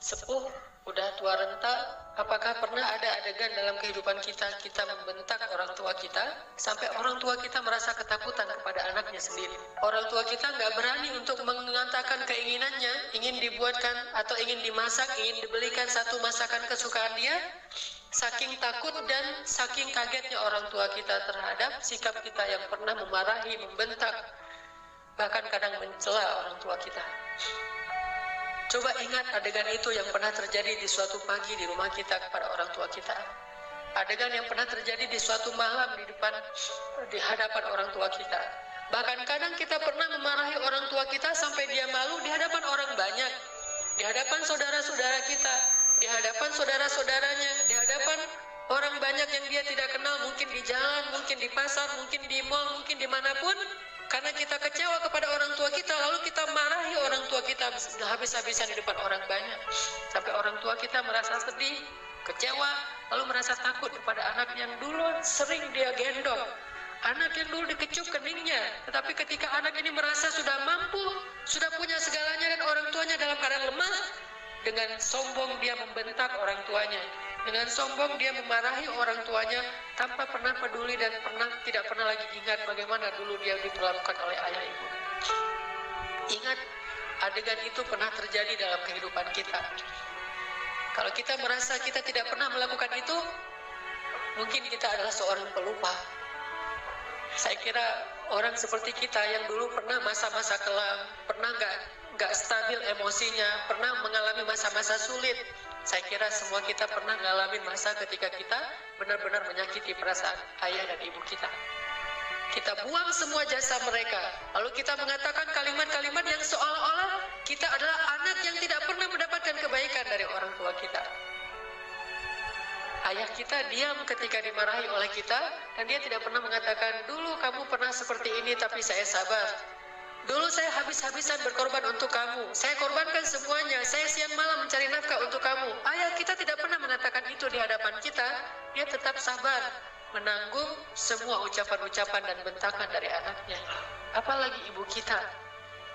sepuh, udah tua renta, apakah pernah ada adegan dalam kehidupan kita membentak orang tua kita sampai orang tua kita merasa ketakutan kepada anaknya sendiri? Orang tua kita nggak berani untuk mengatakan keinginannya, ingin dibuatkan atau ingin dimasak, ingin dibelikan satu masakan kesukaan dia, saking takut dan saking kagetnya orang tua kita terhadap sikap kita yang pernah memarahi, membentak, bahkan kadang mencela orang tua kita. Coba ingat adegan itu yang pernah terjadi di suatu pagi di rumah kita kepada orang tua kita. Adegan yang pernah terjadi di suatu malam di hadapan orang tua kita. Bahkan kadang kita pernah memarahi orang tua kita sampai dia malu di hadapan orang banyak, di hadapan saudara-saudara kita, di hadapan saudara-saudaranya, di hadapan orang banyak yang dia tidak kenal, mungkin di jalan, mungkin di pasar, mungkin di mall, mungkin dimanapun. Karena kita kecewa kepada orang tua kita, lalu kita marahi orang tua kita habis-habisan di depan orang banyak. Sampai orang tua kita merasa sedih, kecewa, lalu merasa takut kepada anak yang dulu sering dia gendong. Anak yang dulu dikecup keningnya, tetapi ketika anak ini merasa sudah mampu, sudah punya segalanya dan orang tuanya dalam keadaan lemah, dengan sombong dia membentak orang tuanya. Dengan sombong dia memarahi orang tuanya tanpa pernah peduli dan tidak pernah lagi ingat bagaimana dulu dia diperlakukan oleh ayah ibu. Ingat, adegan itu pernah terjadi dalam kehidupan kita. Kalau kita merasa kita tidak pernah melakukan itu, mungkin kita adalah seorang pelupa. Saya kira orang seperti kita yang dulu pernah masa-masa kelam, pernah nggak stabil emosinya, pernah mengalami masa-masa sulit. Saya kira semua kita pernah ngalamin masa ketika kita benar-benar menyakiti perasaan ayah dan ibu kita. Kita buang semua jasa mereka, lalu kita mengatakan kalimat-kalimat yang seolah-olah kita adalah anak yang tidak pernah mendapatkan kebaikan dari orang tua kita. Ayah kita diam ketika dimarahi oleh kita, dan dia tidak pernah mengatakan, dulu kamu pernah seperti ini tapi saya sabar. Dulu saya habis-habisan berkorban untuk kamu. Saya korbankan semuanya. Saya siang malam mencari nafkah untuk kamu. Ayah kita tidak pernah mengatakan itu di hadapan kita. Dia tetap sabar menanggung semua ucapan-ucapan dan bentakan dari anaknya. Apalagi ibu kita.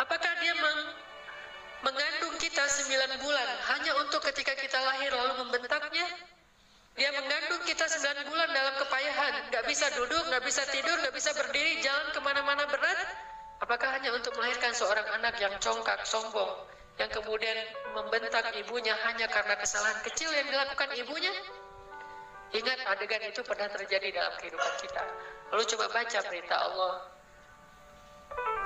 Apakah dia mengandung kita 9 bulan hanya untuk ketika kita lahir lalu membentaknya? Dia mengandung kita 9 bulan dalam kepayahan. Gak bisa duduk, gak bisa tidur, gak bisa berdiri, jalan kemana-mana berat. Apakah hanya untuk melahirkan seorang anak yang congkak, sombong, yang kemudian membentak ibunya hanya karena kesalahan kecil yang dilakukan ibunya? Ingat, adegan itu pernah terjadi dalam kehidupan kita. Lalu coba baca perintah Allah.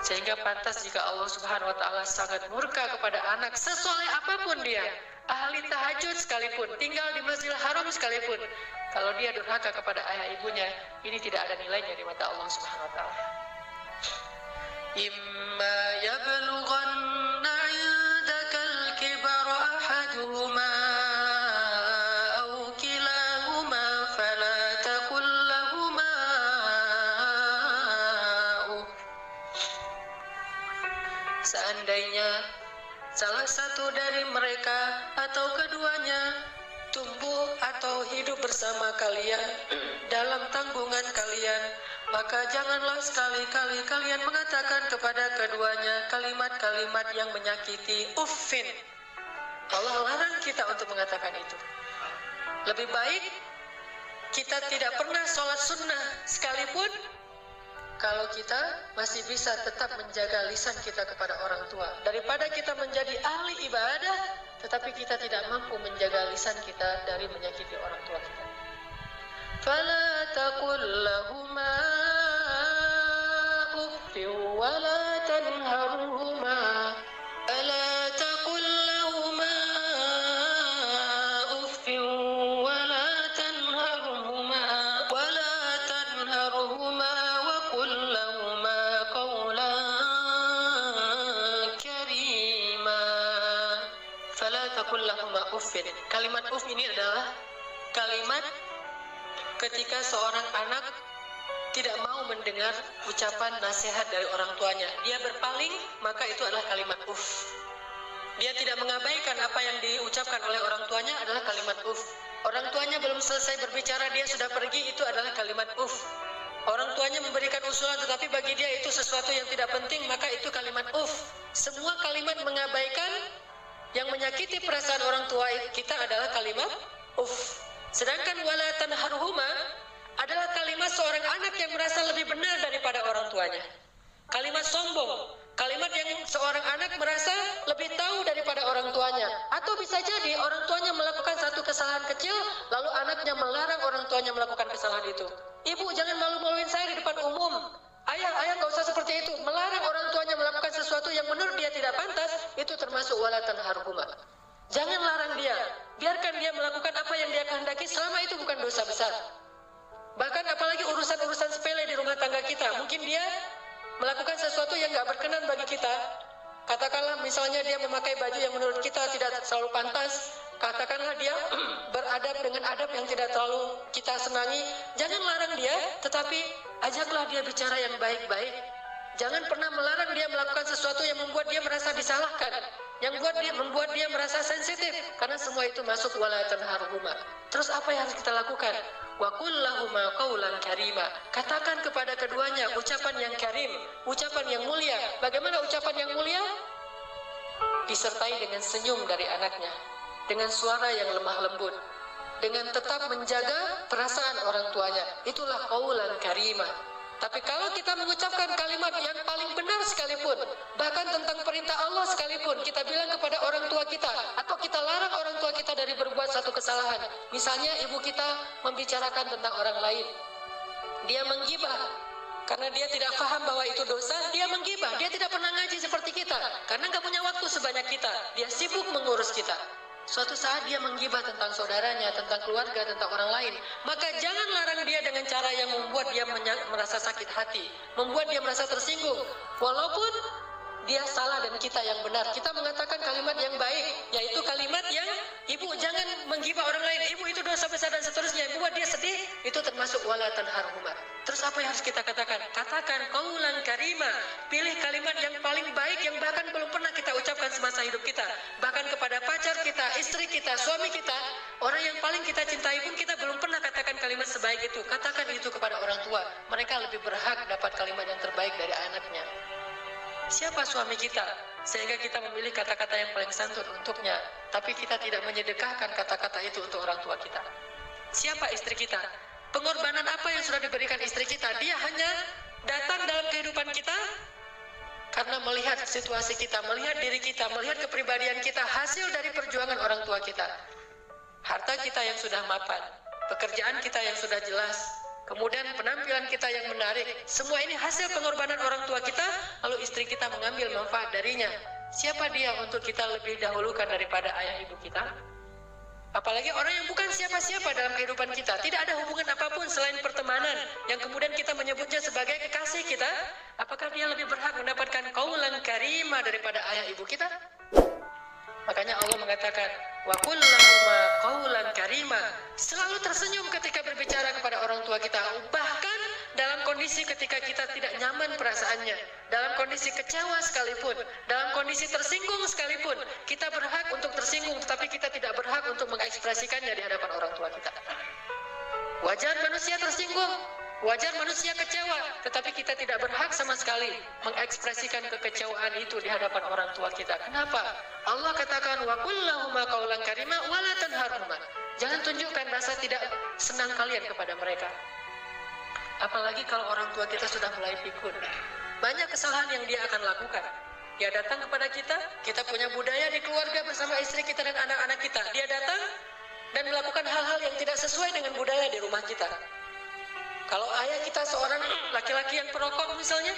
Sehingga pantas jika Allah Subhanahu wa Ta'ala sangat murka kepada anak, sesoleh apapun dia, ahli tahajud sekalipun, tinggal di Masjidil Haram sekalipun, kalau dia durhaka kepada ayah ibunya, ini tidak ada nilainya di mata Allah Subhanahu wa Ta'ala. إما يبلغن عندك الكبر أحدهما أو كلاهما فلا تقل لهما Seandainya salah satu dari mereka atau keduanya tumbuh atau hidup bersama kalian dalam tanggungan kalian, maka janganlah sekali-kali kalian mengatakan kepada keduanya kalimat-kalimat yang menyakiti. Uffin. Allah larang kita untuk mengatakan itu. Lebih baik kita tidak pernah sholat sunnah sekalipun, kalau kita masih bisa tetap menjaga lisan kita kepada orang tua, daripada kita menjadi ahli ibadah tetapi kita tidak mampu menjaga lisan kita dari menyakiti orang tua kita. فلا تقل لهما أف ولا تنهرهما ألا تقل لهما أف ولا تنهرهما وقل لهما قولا كريما. فلا تقل لهما أف. Kalimat uf ini adalah kalimat ketika seorang anak tidak mau mendengar ucapan nasihat dari orang tuanya, dia berpaling, maka itu adalah kalimat uf. Dia tidak mengabaikan apa yang diucapkan oleh orang tuanya adalah kalimat uf. Orang tuanya belum selesai berbicara, dia sudah pergi, itu adalah kalimat uf. Orang tuanya memberikan usulan tetapi bagi dia itu sesuatu yang tidak penting, maka itu kalimat uf. Semua kalimat mengabaikan yang menyakiti perasaan orang tua adalah kalimat uff. Sedangkan wala tanharhuma adalah kalimat seorang anak yang merasa lebih benar daripada orang tuanya. Kalimat sombong, kalimat yang seorang anak merasa lebih tahu daripada orang tuanya. Atau bisa jadi orang tuanya melakukan satu kesalahan kecil, lalu anaknya melarang orang tuanya melakukan kesalahan itu. Ibu, jangan malu-maluin saya di depan umum. Ayah nggak usah seperti itu. Melarang orang tuanya melakukan sesuatu yang menurut dia tidak pantas, itu termasuk wala tanharhuma. Jangan larang dia, biarkan dia melakukan apa yang dia kehendaki selama itu bukan dosa besar. Bahkan apalagi urusan-urusan sepele di rumah tangga kita, mungkin dia melakukan sesuatu yang nggak berkenan bagi kita. Katakanlah misalnya dia memakai baju yang menurut kita tidak selalu pantas, katakanlah dia beradab dengan adab yang tidak terlalu kita senangi. Jangan larang dia, tetapi ajaklah dia bicara yang baik-baik. Jangan pernah melarang dia melakukan sesuatu yang membuat dia merasa disalahkan, yang membuat dia merasa sensitif, karena semua itu masuk wala tanharhuma. Terus apa yang harus kita lakukan? Wa qul lahuma qawlan karima. Katakan kepada keduanya ucapan yang karim, ucapan yang mulia. Bagaimana ucapan yang mulia? Disertai dengan senyum dari anaknya, dengan suara yang lemah lembut, dengan tetap menjaga perasaan orang tuanya. Itulah qawlan karima. Tapi kalau kita mengucapkan kalimat yang paling benar sekalipun, bahkan tentang perintah Allah sekalipun, kita bilang kepada orang tua kita, atau kita larang orang tua kita dari berbuat satu kesalahan. Misalnya ibu kita membicarakan tentang orang lain, dia menggibah, karena dia tidak paham bahwa itu dosa, dia menggibah. Dia tidak pernah ngaji seperti kita, karena nggak punya waktu sebanyak kita, dia sibuk mengurus kita. Suatu saat dia menggibah tentang saudaranya, tentang keluarga, tentang orang lain, maka jangan larang dia dengan cara yang membuat dia merasa sakit hati, membuat dia merasa tersinggung. Walaupun dia salah dan kita yang benar, kita mengatakan kalimat yang baik, yaitu kalimat yang ibu jangan menggibah orang lain, ibu itu dosa besar dan seterusnya, buat dia sedih, itu termasuk wala tanharhuma. Terus apa yang harus kita katakan? Katakan qaulan karima. Pilih kalimat yang paling baik yang bahkan belum pernah kita ucapkan semasa hidup kita, bahkan kepada pacar kita, istri kita, suami kita, orang yang paling kita cintai pun kita belum pernah katakan kalimat sebaik itu. Katakan itu kepada orang tua, mereka lebih berhak dapat kalimat yang terbaik dari anaknya. Siapa suami kita sehingga kita memilih kata-kata yang paling santun untuknya, tapi kita tidak menyedekahkan kata-kata itu untuk orang tua kita? Siapa istri kita? Pengorbanan apa yang sudah diberikan istri kita? Dia hanya datang dalam kehidupan kita karena melihat situasi kita, melihat diri kita, melihat kepribadian kita, hasil dari perjuangan orang tua kita. Harta kita yang sudah mapan, pekerjaan kita yang sudah jelas, kemudian penampilan kita yang menarik, semua ini hasil pengorbanan orang tua kita, lalu istri kita mengambil manfaat darinya. Siapa dia untuk kita lebih dahulukan daripada ayah ibu kita? Apalagi orang yang bukan siapa-siapa dalam kehidupan kita, tidak ada hubungan apapun selain pertemanan, yang kemudian kita menyebutnya sebagai kekasih kita. Apakah dia lebih berhak mendapatkan qaulan karima daripada ayah ibu kita? Makanya Allah mengatakan, wa qul lahuma qaulan karima. Selalu tersenyum ketika berbicara kepada orang tua kita, bahkan dalam kondisi ketika kita tidak nyaman perasaannya, dalam kondisi kecewa sekalipun, dalam kondisi tersinggung sekalipun, kita berhak untuk tersinggung, tetapi kita tidak berhak untuk mengekspresikannya di hadapan orang tua kita. Wajar manusia tersinggung, wajar manusia kecewa, tetapi kita tidak berhak sama sekali mengekspresikan kekecewaan itu di hadapan orang tua kita. Kenapa? Allah katakan, wa qul lahuma qaulan karima wa la tanharhuma. Jangan tunjukkan rasa tidak senang kalian kepada mereka. Apalagi kalau orang tua kita sudah mulai pikun, banyak kesalahan yang dia akan lakukan. Dia datang kepada kita, kita punya budaya di keluarga bersama istri kita dan anak-anak kita. Dia datang dan melakukan hal-hal yang tidak sesuai dengan budaya di rumah kita. Kalau ayah kita seorang laki-laki yang perokok misalnya,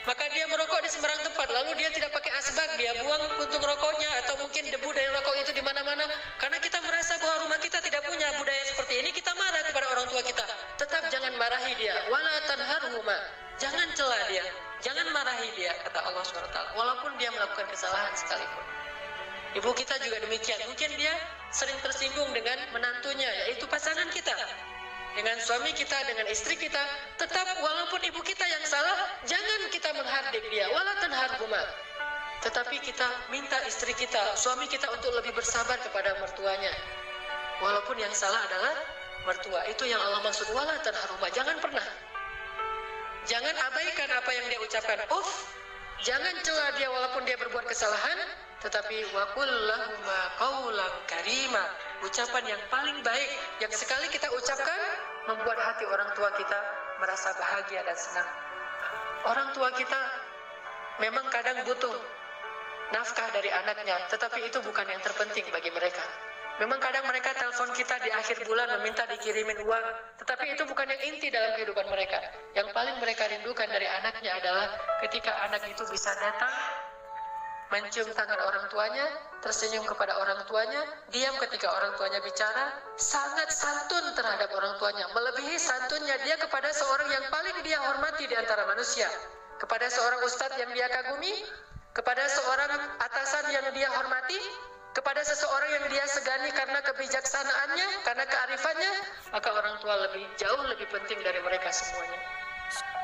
maka dia merokok di sembarang tempat, lalu dia tidak pakai asbak, dia buang puntung rokoknya, atau mungkin debu dari rokok itu di mana-mana. Karena kita merasa bahwa rumah kita tidak punya budaya seperti ini, kita marah kepada orang tua kita. Tetap jangan marahi dia, wala tanharhuma. Jangan cela dia, jangan marahi dia, kata Allah SWT, walaupun dia melakukan kesalahan sekalipun. Ibu kita juga demikian, mungkin dia sering tersinggung dengan menantunya, yaitu pasangan kita, dengan suami kita, dengan istri kita. Tetap walaupun ibu kita yang salah, jangan kita menghardik dia, wala tanharhuma. Tetapi kita minta istri kita, suami kita untuk lebih bersabar kepada mertuanya, walaupun yang salah adalah mertua. Itu yang Allah maksud wala tanharhuma. Jangan pernah, jangan abaikan apa yang dia ucapkan. Jangan cela dia walaupun dia berbuat kesalahan, tetapi wa qul lahuma qaulan karima. ucapan yang paling baik yang sekali kita ucapkan membuat hati orang tua kita merasa bahagia dan senang. Orang tua kita memang kadang butuh nafkah dari anaknya, tetapi itu bukan yang terpenting bagi mereka. Memang kadang mereka telepon kita di akhir bulan meminta dikirimin uang, tetapi itu bukan yang inti dalam kehidupan mereka. Yang paling mereka rindukan dari anaknya adalah ketika anak itu bisa datang, mencium tangan orang tuanya, tersenyum kepada orang tuanya, diam ketika orang tuanya bicara, sangat santun terhadap orang tuanya, melebihi santunnya dia kepada seorang yang paling dia hormati di antara manusia, kepada seorang ustadz yang dia kagumi, kepada seorang atasan yang dia hormati, kepada seseorang yang dia segani karena kebijaksanaannya, karena kearifannya, maka orang tua jauh lebih penting dari mereka semuanya.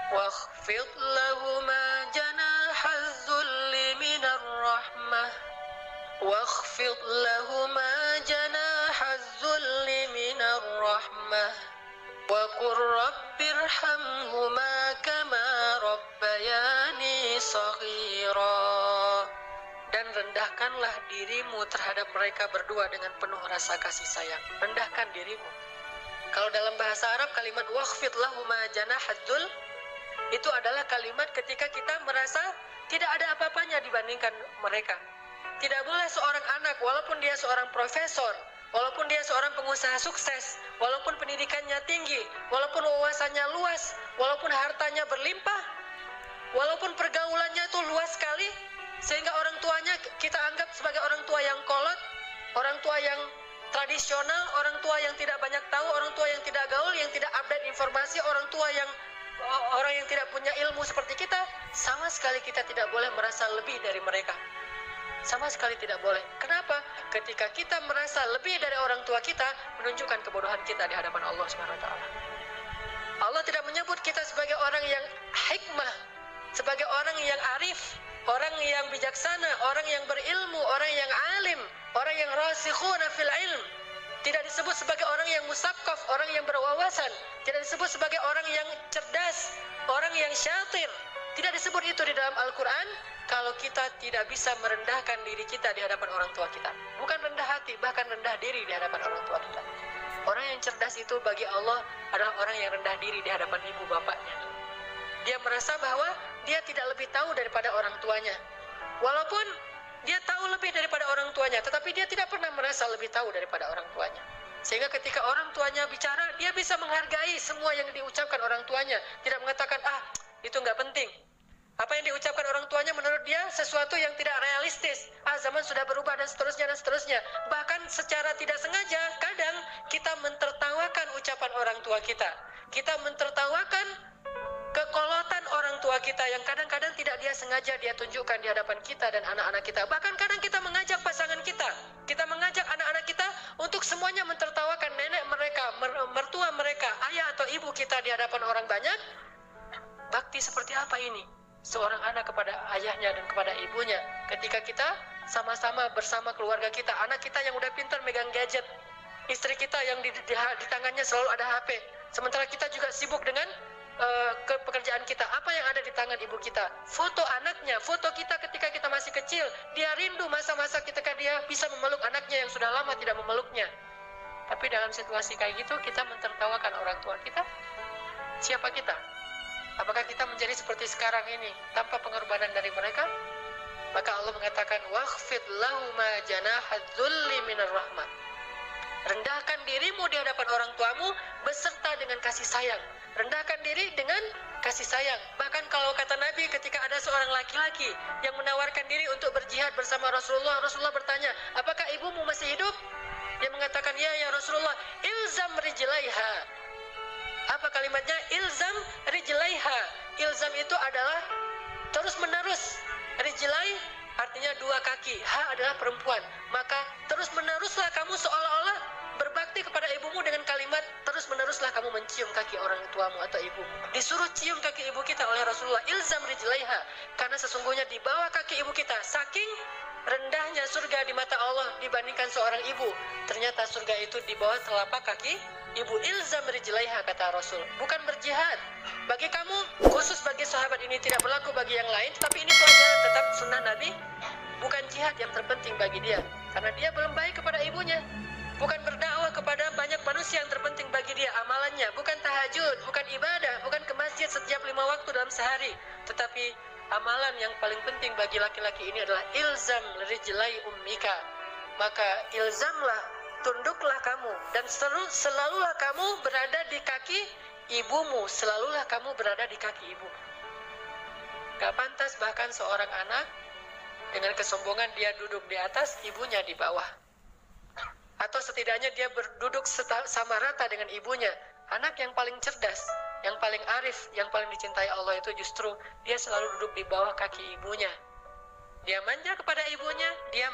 واخفض لهما جناح الذل من الرحمة واخفض لهما جناح الذل من الرحمة وقل رب ارحمهما كما ربياني صغيرا. Dan rendahkanlah dirimu terhadap mereka berdua dengan penuh rasa kasih sayang. Rendahkan dirimu. Kalau dalam bahasa Arab kalimat wakhfid lahuma janahadz dzul itu adalah kalimat ketika kita merasa tidak ada apa-apanya dibandingkan mereka. Tidak boleh seorang anak, walaupun dia seorang profesor, walaupun dia seorang pengusaha sukses, walaupun pendidikannya tinggi, walaupun wawasannya luas, walaupun hartanya berlimpah, walaupun pergaulannya itu luas sekali, sehingga orang tuanya kita anggap sebagai orang tua yang kolot, orang tua yang tradisional, orang tua yang tidak banyak tahu, orang tua yang tidak gaul, yang tidak update informasi, orang yang tidak punya ilmu seperti kita, sama sekali kita tidak boleh merasa lebih dari mereka. Sama sekali tidak boleh. Kenapa? Ketika kita merasa lebih dari orang tua kita, menunjukkan kebodohan kita di hadapan Allah SWT. Allah tidak menyebut kita sebagai orang yang hikmah, sebagai orang yang arif, orang yang bijaksana, orang yang berilmu, orang yang alim, orang yang rasikhuna fil ilm. Tidak disebut sebagai orang yang musaqqaf, orang yang berwawasan. Tidak disebut sebagai orang yang cerdas, orang yang syatir. Tidak disebut itu di dalam Al-Quran kalau kita tidak bisa merendahkan diri kita di hadapan orang tua kita. Bukan rendah hati, bahkan rendah diri di hadapan orang tua kita. Orang yang cerdas itu bagi Allah adalah orang yang rendah diri di hadapan ibu bapaknya. Dia merasa bahwa dia tidak lebih tahu daripada orang tuanya. Walaupun dia tahu lebih daripada orang tuanya, tetapi dia tidak pernah merasa lebih tahu daripada orang tuanya. Sehingga ketika orang tuanya bicara, dia bisa menghargai semua yang diucapkan orang tuanya. Tidak mengatakan, itu nggak penting. Apa yang diucapkan orang tuanya menurut dia sesuatu yang tidak realistis. Zaman sudah berubah dan seterusnya dan seterusnya. Bahkan secara tidak sengaja, kadang kita mentertawakan ucapan orang tua kita. Kita mentertawakan kekolotan orang tua kita yang kadang-kadang tidak dia sengaja dia tunjukkan di hadapan kita dan anak-anak kita. Bahkan kadang kita mengajak pasangan kita mengajak anak-anak kita untuk semuanya mentertawakan nenek mereka, mertua mereka, ayah atau ibu kita di hadapan orang banyak. Bakti seperti apa ini? Seorang anak kepada ayahnya dan kepada ibunya. Ketika kita sama-sama bersama keluarga kita, anak kita yang udah pintar megang gadget, istri kita yang di tangannya selalu ada HP, sementara kita juga sibuk dengan ke pekerjaan kita. Apa yang ada di tangan ibu kita? Foto anaknya, foto kita ketika kita masih kecil. Dia rindu masa-masa ketika dia bisa memeluk anaknya yang sudah lama tidak memeluknya. Tapi dalam situasi kayak gitu, kita mentertawakan orang tua kita. Siapa kita? Apakah kita menjadi seperti sekarang ini tanpa pengorbanan dari mereka? Maka Allah mengatakan, wakhfid lahuma janahadz dzulli minar rahmah. Rendahkan dirimu di hadapan orang tuamu beserta dengan kasih sayang. Rendahkan diri dengan kasih sayang. Bahkan kalau kata Nabi, ketika ada seorang laki-laki yang menawarkan diri untuk berjihad bersama Rasulullah, Rasulullah bertanya, apakah ibumu masih hidup? Dia mengatakan, ya Rasulullah, ilzam rijlaiha. Apa kalimatnya? Ilzam rijlaiha. Ilzam itu adalah terus menerus. Rijlai artinya dua kaki, ha adalah perempuan. Maka terus meneruslah kamu seolah-olah berbakti kepada ibumu dengan kalimat terus meneruslah kamu mencium kaki orang tuamu atau ibumu. Disuruh cium kaki ibu kita oleh Rasulullah, ilzam rijlaiha, karena sesungguhnya di bawah kaki ibu kita, saking rendahnya surga di mata Allah dibandingkan seorang ibu, ternyata surga itu di bawah telapak kaki ibu. Ilzam rijlaiha, kata Rasul, bukan berjihad. Bagi kamu, khusus bagi sahabat ini tidak berlaku bagi yang lain, tapi ini pelajaran tetap sunnah Nabi. Bukan jihad yang terpenting bagi dia, karena dia belum baik kepada ibunya. Bukan amalannya, bukan tahajud, bukan ibadah, bukan ke masjid setiap 5 waktu dalam sehari, tetapi amalan yang paling penting bagi laki-laki ini adalah ilzam rijlai ummika. Maka ilzamlah, tunduklah kamu, dan selalulah kamu berada di kaki ibumu, selalulah kamu berada di kaki ibu. Gak pantas bahkan seorang anak dengan kesombongan dia duduk di atas, ibunya di bawah. Atau setidaknya dia berduduk sama rata dengan ibunya. Anak yang paling cerdas, yang paling arif, yang paling dicintai Allah itu justru dia selalu duduk di bawah kaki ibunya. Dia manja kepada ibunya, dia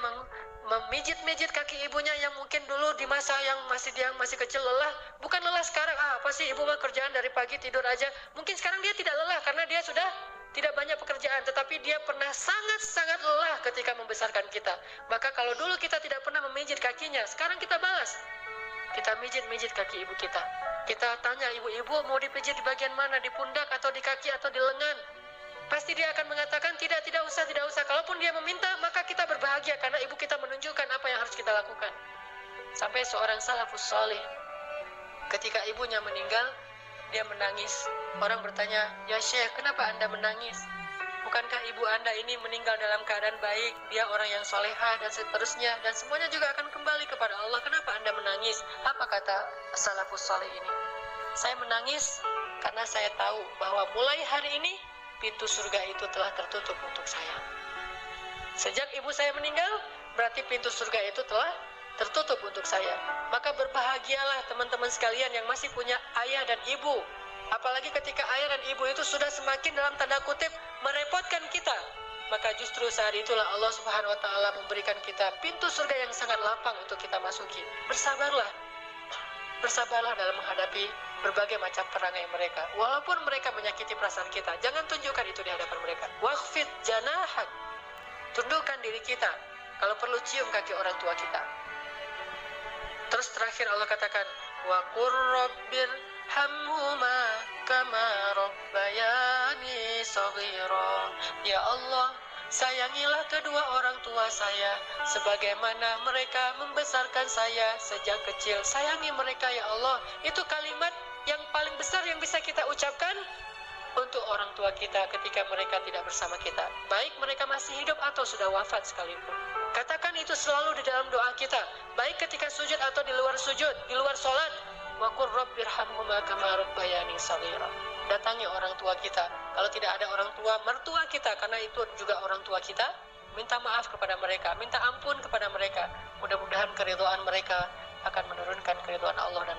memijit-mijit kaki ibunya yang mungkin dulu di masa yang dia masih kecil lelah. Bukan lelah sekarang, apa sih ibu mah kerjaan dari pagi tidur aja. Mungkin sekarang dia tidak lelah karena dia sudah tidak banyak pekerjaan, tetapi dia pernah sangat-sangat lelah ketika membesarkan kita. Maka kalau dulu kita tidak pernah memijit kakinya, sekarang kita balas. Kita mijit-mijit kaki ibu kita. Kita tanya, ibu-ibu mau dipijit di bagian mana? Di pundak atau di kaki atau di lengan? Pasti dia akan mengatakan, tidak usah. Kalaupun dia meminta, maka kita berbahagia karena ibu kita menunjukkan apa yang harus kita lakukan. Sampai seorang salafus salih, ketika ibunya meninggal, dia menangis. Orang bertanya, ya Syekh, kenapa Anda menangis? Bukankah ibu Anda ini meninggal dalam keadaan baik? Dia orang yang solehah dan seterusnya, dan semuanya juga akan kembali kepada Allah. Kenapa Anda menangis? Apa kata salafus salih ini? Saya menangis karena saya tahu bahwa mulai hari ini pintu surga itu telah tertutup untuk saya. Sejak ibu saya meninggal, berarti pintu surga itu telah tertutup untuk saya. Maka berbahagialah teman-teman sekalian yang masih punya ayah dan ibu. Apalagi ketika ayah dan ibu itu sudah semakin dalam tanda kutip merepotkan kita. Maka justru saat itulah Allah Subhanahu wa Ta'ala memberikan kita pintu surga yang sangat lapang untuk kita masuki. Bersabarlah. Bersabarlah dalam menghadapi berbagai macam perangai mereka. Walaupun mereka menyakiti perasaan kita, jangan tunjukkan itu di hadapan mereka. Wakhfid janahak. Tundukkan diri kita. Kalau perlu cium kaki orang tua kita. Terus terakhir Allah katakan, wa qur rabbir hamhuma kama rabbayani shaghira. Ya Allah, sayangilah kedua orang tua saya sebagaimana mereka membesarkan saya sejak kecil. Sayangi mereka ya Allah. Itu kalimat yang paling besar yang bisa kita ucapkan untuk orang tua kita ketika mereka tidak bersama kita, baik mereka masih hidup atau sudah wafat sekalipun. Katakan itu selalu di dalam doa kita, baik ketika sujud atau di luar sujud, di luar sholat. Wa qur rabbirhamhuma kama rabbayani shaghira. Datangi orang tua kita. Kalau tidak ada orang tua, mertua kita, karena itu juga orang tua kita, minta maaf kepada mereka, minta ampun kepada mereka. Mudah-mudahan keridhaan mereka akan menurunkan keridhaan Allah dan